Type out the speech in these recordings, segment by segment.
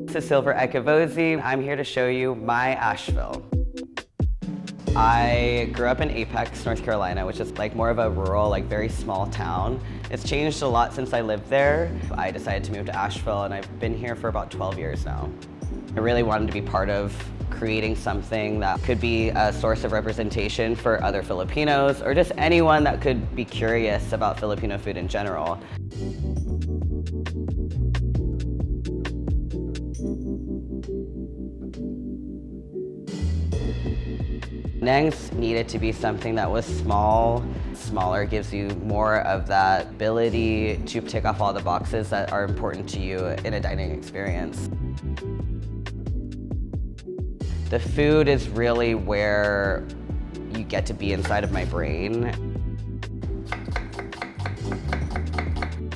This is Silver Ekavosi. I'm here to show you my Asheville. I grew up in Apex, North Carolina, which is like more of a rural, like very small town. It's changed a lot since I lived there. I decided to move to Asheville and I've been here for about 12 years now. I really wanted to be part of creating something that could be a source of representation for other Filipinos or just anyone that could be curious about Filipino food in general. Nangs needed to be something that was small. Smaller gives you more of that ability to tick off all the boxes that are important to you in a dining experience. The food is really where you get to be inside of my brain.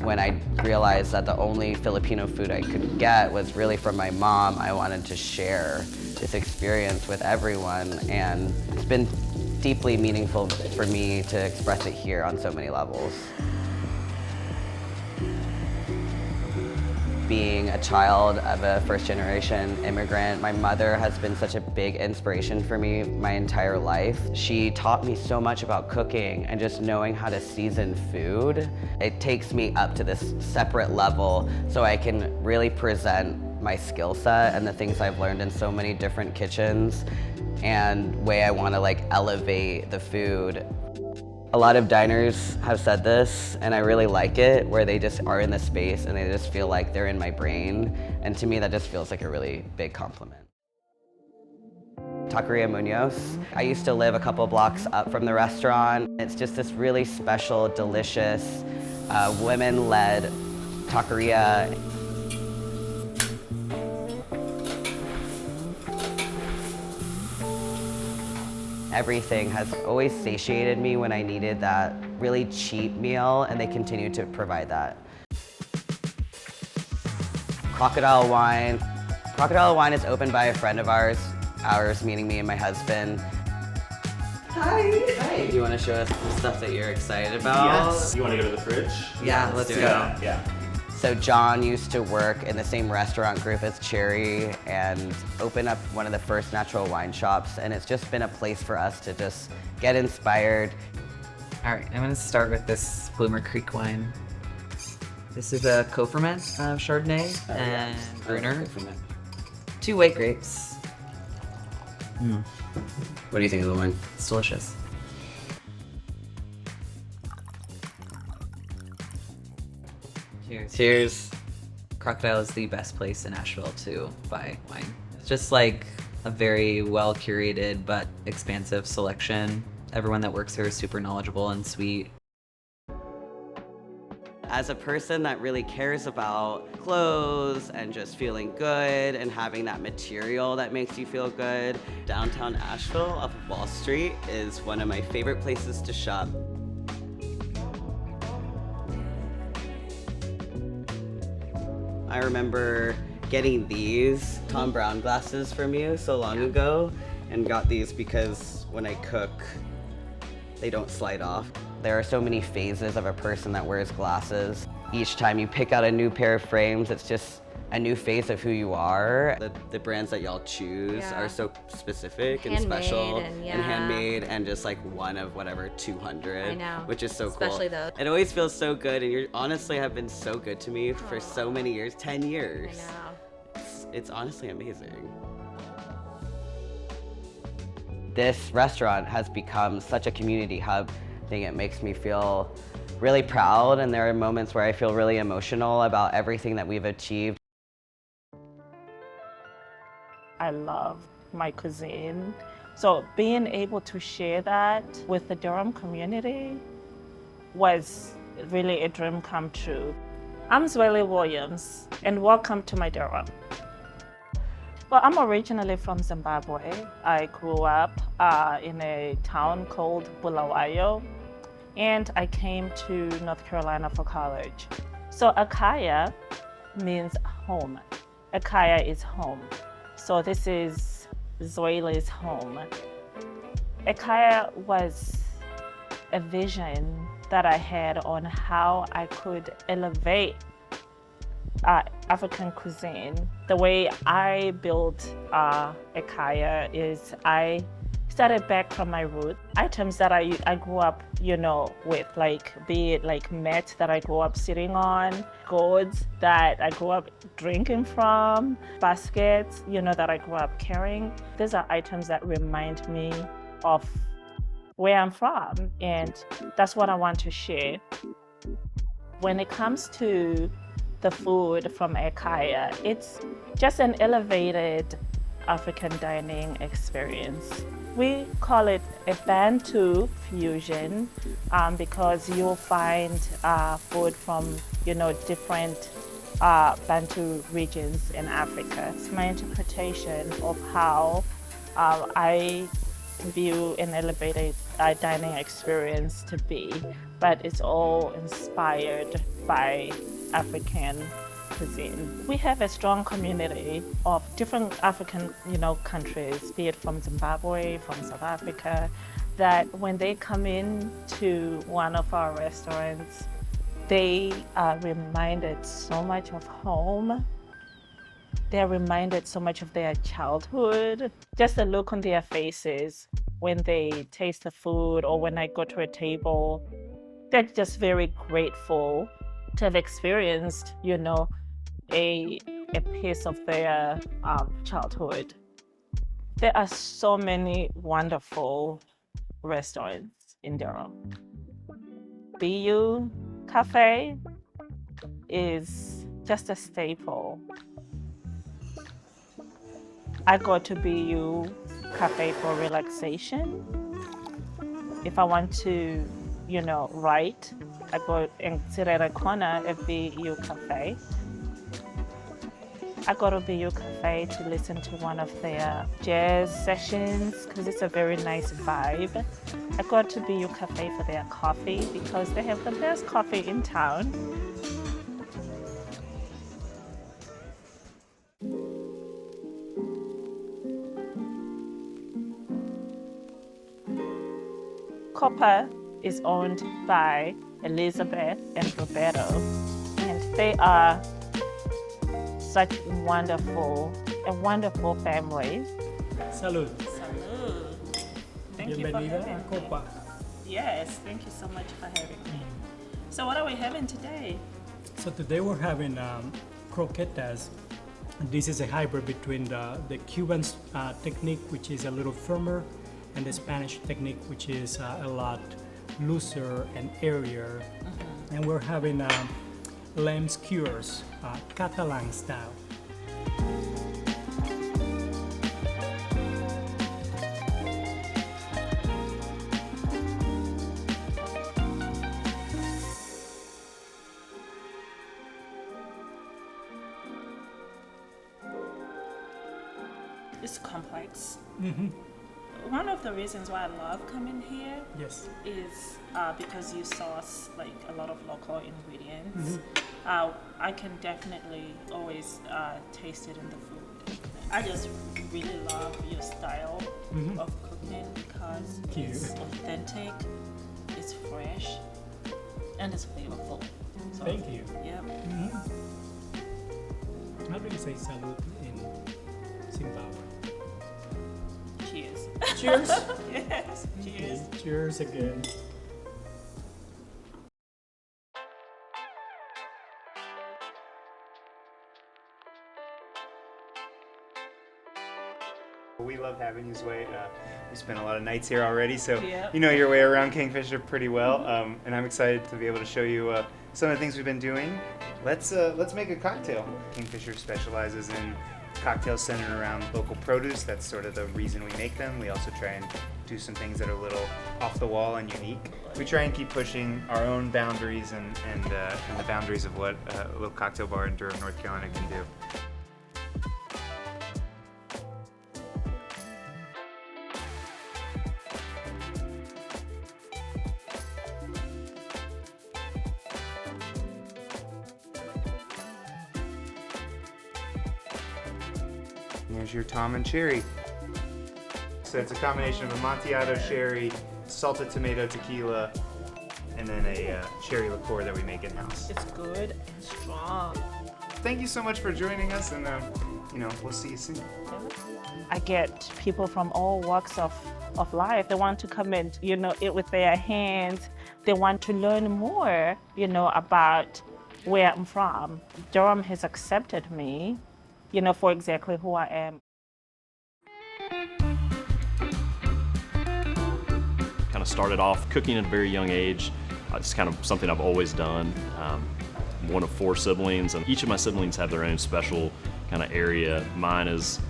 When I realized that the only Filipino food I could get was really from my mom, I wanted to share this experience with everyone, and it's been deeply meaningful for me to express it here on so many levels. Being a child of a first-generation immigrant, my mother has been such a big inspiration for me my entire life. She taught me so much about cooking and just knowing how to season food. It takes me up to this separate level so I can really present my skill set and the things I've learned in so many different kitchens and way I want to like elevate the food. A lot of diners have said this, and I really like it, where they just are in the space and they just feel like they're in my brain. And to me, that just feels like a really big compliment. Taqueria Munoz. I used to live a couple blocks up from the restaurant. It's just this really special, delicious, women-led taqueria. Everything has always satiated me when I needed that really cheap meal, and they continue to provide that. Crocodile Wine. Crocodile Wine is opened by a friend of ours meaning me and my husband. Hi. Hi. Do you want to show us some stuff that you're excited about? Yes. You want to go to the fridge? Yeah, let's go. Yeah. So John used to work in the same restaurant group as Cherry and open up one of the first natural wine shops, and it's just been a place for us to just get inspired. All right, I'm gonna start with this Bloomer Creek wine. This is a co-ferment Chardonnay and Gruner. 2 white grapes. What do you think of the wine? It's delicious. Cheers. Cheers. Crocodile is the best place in Asheville to buy wine. It's just like a very well curated but expansive selection. Everyone that works here is super knowledgeable and sweet. As a person that really cares about clothes and just feeling good and having that material that makes you feel good, downtown Asheville off of Wall Street is one of my favorite places to shop. I remember getting these Tom Brown glasses from you so long ago, and got these because when I cook, they don't slide off. There are so many phases of a person that wears glasses. Each time you pick out a new pair of frames, it's just a new phase of who you are. The brands that y'all choose are so specific and special and handmade, and just like one of whatever 200. I know. Which is so Especially cool. those. It always feels so good, and you honestly have been so good to me for so many years, 10 years. I know. it's honestly amazing. This restaurant has become such a community hub. I think it makes me feel really proud, and there are moments where I feel really emotional about everything that we've achieved. I love my cuisine. So being able to share that with the Durham community was really a dream come true. I'm Zweli Williams, and welcome to my Durham. Well, I'm originally from Zimbabwe. I grew up in a town called Bulawayo, and I came to North Carolina for college. So Akaya means home. Akaya is home. So this is Zweli's home. Akaya was a vision that I had on how I could elevate African cuisine. The way I built Akaya is I started back from my root. Items that I grew up, with, be it like mat that I grew up sitting on, gourds that I grew up drinking from, baskets, that I grew up carrying. These are items that remind me of where I'm from, and that's what I want to share. When it comes to the food from Akaya, it's just an elevated African dining experience. We call it a Bantu fusion because you'll find food from different Bantu regions in Africa. It's my interpretation of how I view an elevated dining experience to be, but it's all inspired by African cuisine. We have a strong community of different African, countries, be it from Zimbabwe, from South Africa, that when they come in to one of our restaurants, they are reminded so much of home. They're reminded so much of their childhood. Just the look on their faces when they taste the food or when I go to a table, they're just very grateful to have experienced, a piece of their childhood. There are so many wonderful restaurants in Durham. BU Cafe is just a staple. I go to BU Cafe for relaxation. If I want to, write, I go and sit at a corner at BU Cafe. I go to BU Cafe to listen to one of their jazz sessions because it's a very nice vibe. I go to BU Cafe for their coffee because they have the best coffee in town. Copper is owned by Elizabeth and Roberto, and they are such a wonderful family. Salud. Salud. Thank you for Bienvenida having a me. Copa. Yes, thank you so much for having me. So what are we having today? So today we're having croquetas. This is a hybrid between the Cuban technique, which is a little firmer, and the Spanish technique, which is a lot looser and airier. And we're having lamb skewers, Catalan style. It's complex. One of the reasons why I love coming here Yes. is because you source like a lot of local ingredients. I can definitely always taste it in the food. I just really love your style of cooking because Cute. it's authentic, it's fresh, and it's flavorful. So, Thank you. Yep. How do you say salud in Zimbabwe? Cheers. Cheers. Yes. Cheers. Cheers again. We love having you, Sway. We spent a lot of nights here already, so Yeah. you know your way around Kingfisher pretty well. And I'm excited to be able to show you some of the things we've been doing. Let's make a cocktail. Kingfisher specializes in cocktails centered around local produce. That's sort of the reason we make them. We also try and do some things that are a little off the wall and unique. We try and keep pushing our own boundaries and the boundaries of what a little cocktail bar in Durham, North Carolina can do. Here's your Tom and Cherry. So it's a combination of Amontillado sherry, salted tomato tequila, and then a cherry liqueur that we make in-house. It's good and strong. Thank you so much for joining us, and we'll see you soon. I get people from all walks of life. They want to come and, eat with their hands. They want to learn more, about where I'm from. Durham has accepted me, for exactly who I am. Kind of started off cooking at a very young age. It's kind of something I've always done. One of 4 siblings, and each of my siblings have their own special kind of area. Mine is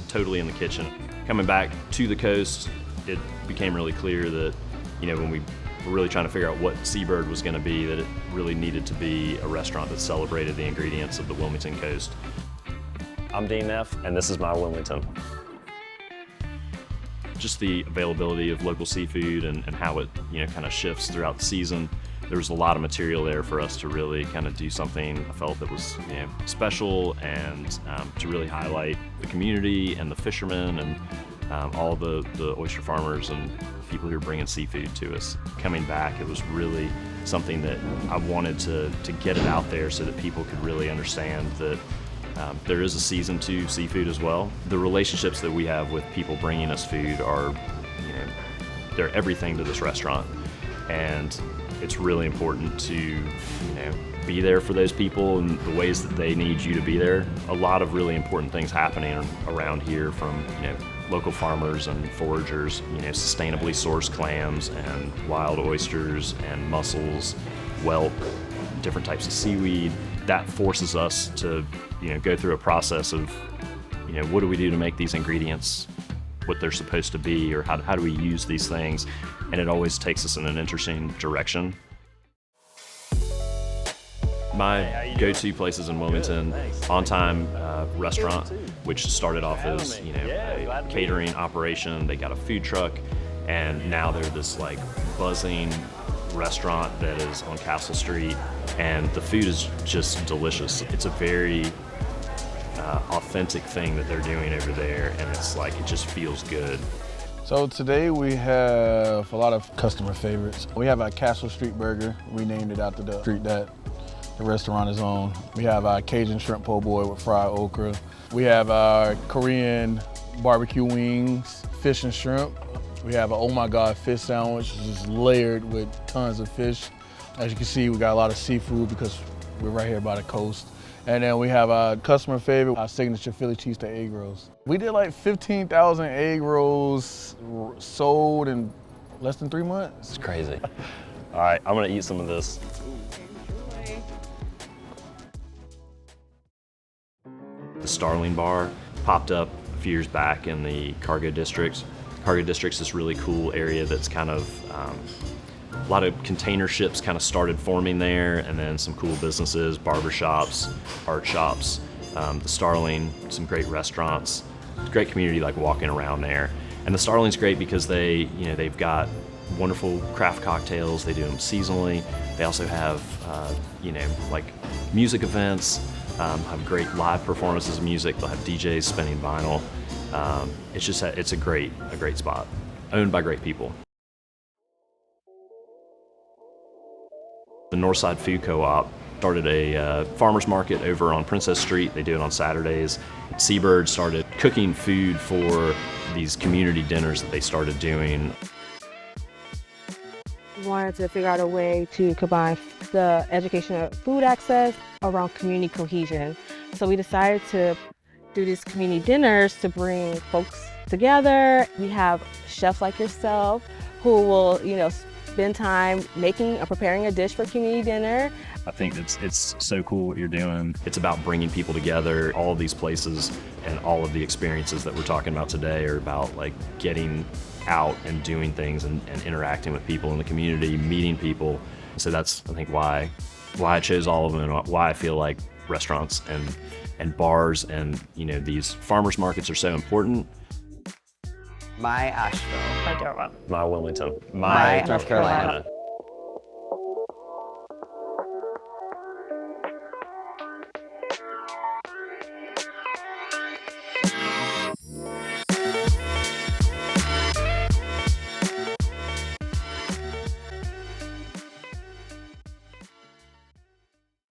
totally in the kitchen. Coming back to the coast, it became really clear that, when we were really trying to figure out what Seabird was going to be, that it really needed to be a restaurant that celebrated the ingredients of the Wilmington coast. I'm Dean Neff, and this is my Wilmington. Just the availability of local seafood and how it kind of shifts throughout the season. There was a lot of material there for us to really kind of do something I felt that was special, and to really highlight the community and the fishermen and all the oyster farmers and people who are bringing seafood to us. Coming back, it was really something that I wanted to get it out there so that people could really understand that there is a season to seafood as well. The relationships that we have with people bringing us food are, they're everything to this restaurant. And it's really important to, be there for those people in the ways that they need you to be there. A lot of really important things happening around here from, local farmers and foragers, sustainably sourced clams and wild oysters and mussels, whelk, different types of seaweed. That forces us to, go through a process of, what do we do to make these ingredients what they're supposed to be, or how do we use these things? And it always takes us in an interesting direction. My go-to places in Wilmington, On Time Restaurant, which started off as a catering operation. They got a food truck, and now they're this like buzzing restaurant that is on Castle Street, and the food is just delicious. It's a very authentic thing that they're doing over there, and it's like it just feels good. So today we have a lot of customer favorites. We have our Castle Street burger. We named it after the street that the restaurant is on. We have our Cajun shrimp po' boy with fried okra. We have our Korean barbecue wings, fish and shrimp. We have an oh my god fish sandwich, which is layered with tons of fish. As you can see, we got a lot of seafood because we're right here by the coast. And then we have our customer favorite, our signature Philly cheesesteak egg rolls. We did like 15,000 egg rolls sold in less than 3 months. It's crazy. All right, I'm gonna eat some of this. The Starling Bar popped up a few years back in the Cargo District. Cargo District's this really cool area that's kind of, a lot of container ships kind of started forming there, and then some cool businesses, barbershops, art shops, the Starling, some great restaurants, great community like walking around there. And the Starling's great because they've got wonderful craft cocktails, they do them seasonally. They also have, like music events, have great live performances of music. They'll have DJs spinning vinyl. It's a great spot, owned by great people. The Northside Food Co-op started a farmer's market over on Princess Street. They do it on Saturdays. Seabird started cooking food for these community dinners that they started doing. We wanted to figure out a way to combine the education of food access around community cohesion. So we decided to do these community dinners to bring folks together. We have chefs like yourself who will, spend time making or preparing a dish for community dinner. I think it's so cool what you're doing. It's about bringing people together. All of these places and all of the experiences that we're talking about today are about like getting out and doing things and interacting with people in the community, meeting people. So that's, I think, why I chose all of them and why I feel like restaurants and bars and these farmers markets are so important. My Asheville. My Durham. My Wilmington. My North Carolina.